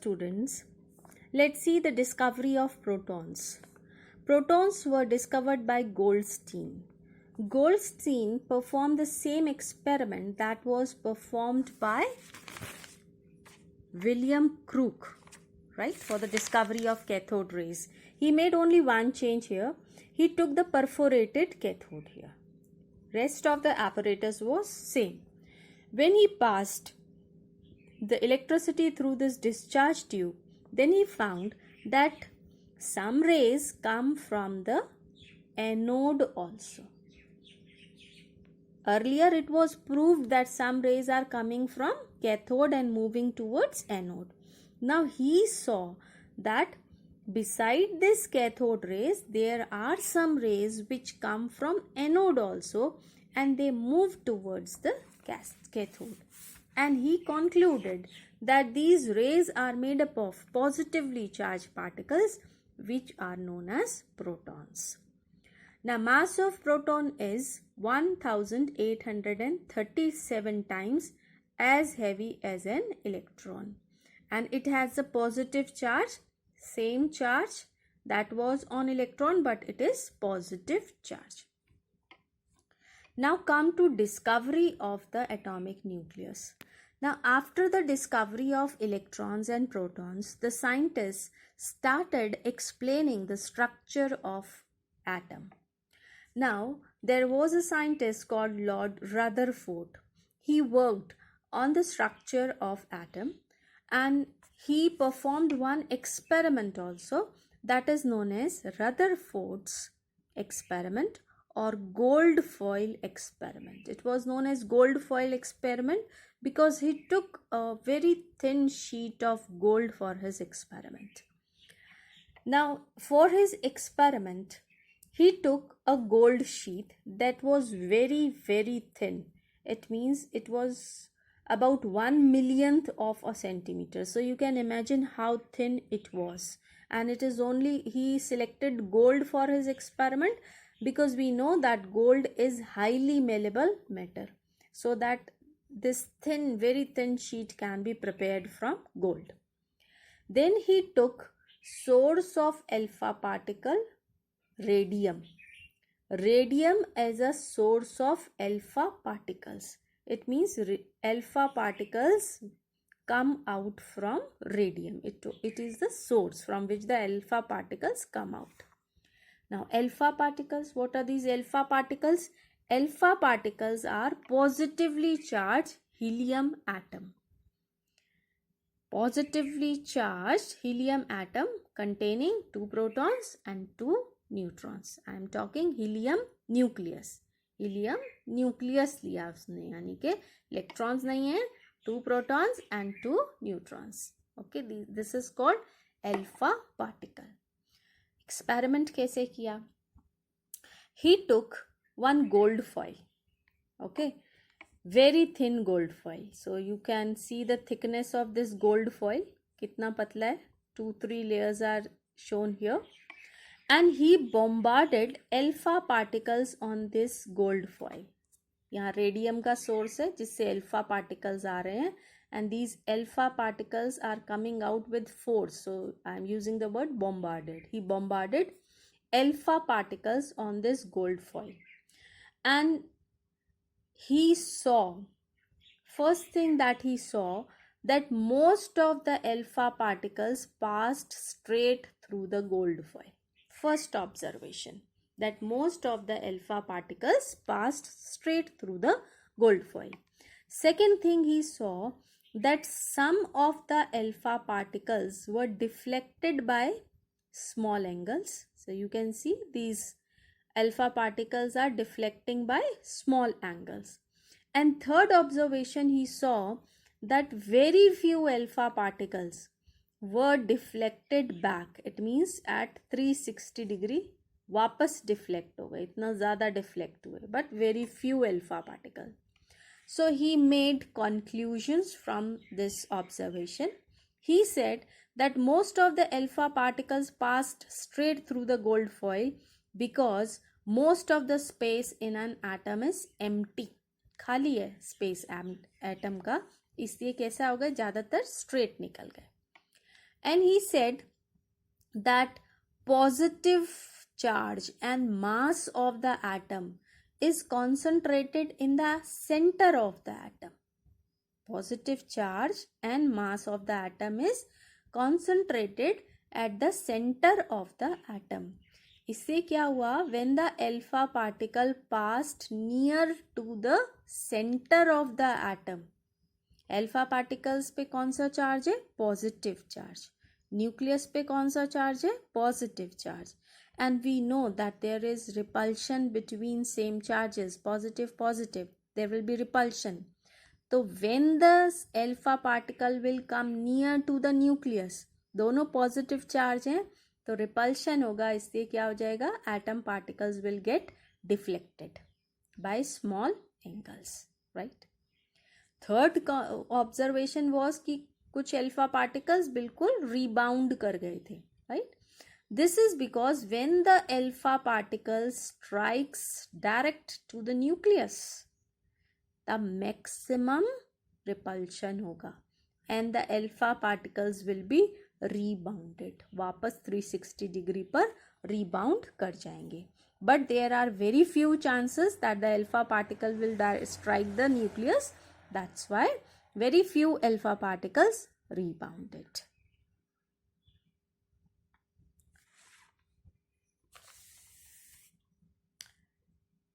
students, let's see the discovery of protons. Protons were discovered by Goldstein. Goldstein performed the same experiment that was performed by William Crook, right, for the discovery of cathode rays. He made only one change here. He took the perforated cathode here. Rest of the apparatus was same. When he passed the electricity through this discharge tube, then he found that some rays come from the anode also. Earlier it was proved that some rays are coming from cathode and moving towards anode. Now he saw that beside this cathode rays, there are some rays which come from anode also, and they move towards the cathode. And he concluded that these rays are made up of positively charged particles which are known as protons. Now mass of proton is 1837 times as heavy as an electron, and it has a positive charge, same charge that was on electron, but it is positive charge. Now come to discovery of the atomic nucleus. Now after the discovery of electrons and protons, the scientists started explaining the structure of atom. Now there was a scientist called Lord Rutherford. He worked on the structure of atom, and he performed one experiment also that is known as Rutherford's experiment or gold foil experiment. It was known as gold foil experiment because he took a very thin sheet of gold for his experiment. Now for his experiment, he took a gold sheet that was very, very thin. It means it was about 1/1,000,000th of a centimeter. So you can imagine how thin it was. And it is only, he selected gold for his experiment because we know that gold is highly malleable matter. So that this thin, very thin sheet can be prepared from gold. Then he took source of alpha particle, radium. Radium as a source of alpha particles. It means alpha particles come out from radium. It is the source from which the alpha particles come out. Now alpha particles, what are these alpha particles? Alpha particles are positively charged helium atom. Positively charged helium atom containing 2 protons and 2 neutrons. I am talking helium nucleus. Helium nucleus लिया उसने, यानी कि electrons नहीं है, 2 protons and 2 neutrons. Okay, this is called alpha particle. Experiment कैसे किया? ही टुक 1 gold foil. Okay, very thin gold foil. So you can see the thickness of this gold foil. कितना पतला है? 2-3 layers are shown here. And he bombarded alpha particles on this gold foil. यहाँ radium का source है जिससे alpha particles आ रहे हैं, and these alpha particles are coming out with force. So I am using the word bombarded. He bombarded alpha particles on this gold foil, and he saw, first thing that he saw, that most of the alpha particles passed straight through the gold foil. First observation, that most of the alpha particles passed straight through the gold foil. Second thing he saw, that some of the alpha particles were deflected by small angles. So you can see these alpha particles are deflecting by small angles. And third observation, he saw that very few alpha particles were deflected back. It means at 360 degree वापस deflect हो गए, इतना ज़्यादा deflect हुए, but very few alpha particle. So he made conclusions from this observation. He said that most of the alpha particles passed straight through the gold foil because most of the space in an atom is empty. खाली है space atom का, इसलिए कैसा हो गया, ज़्यादातर straight निकल गए. and he said that positive charge and mass of the atom is concentrated in the center of the atom. Positive charge and mass of the atom is concentrated at the center of the atom. इससे क्या हुआ? When the alpha particle passed near to the center of the atom, alpha particles पे कौन सा चार्ज है? Positive charge. Nucleus पे कौन सा चार्ज है? Positive charge. And we know that there is repulsion between same charges. Positive there will be repulsion. तो when the alpha particle will come near to the nucleus, दोनों पॉजिटिव चार्ज हैं, तो repulsion होगा. इससे क्या हो जाएगा? Atom particles will get deflected by small angles, right. Third observation was कि कुछ अल्फा पार्टिकल्स बिल्कुल रीबाउंड कर गए थे, right. This is because when the alpha particles strikes direct to the nucleus, the maximum repulsion होगा and the alpha particles will be rebounded. वापस 360 degree पर rebound कर जाएंगे. But there are very few chances that the alpha particle will strike the nucleus. That's why very few alpha particles rebounded.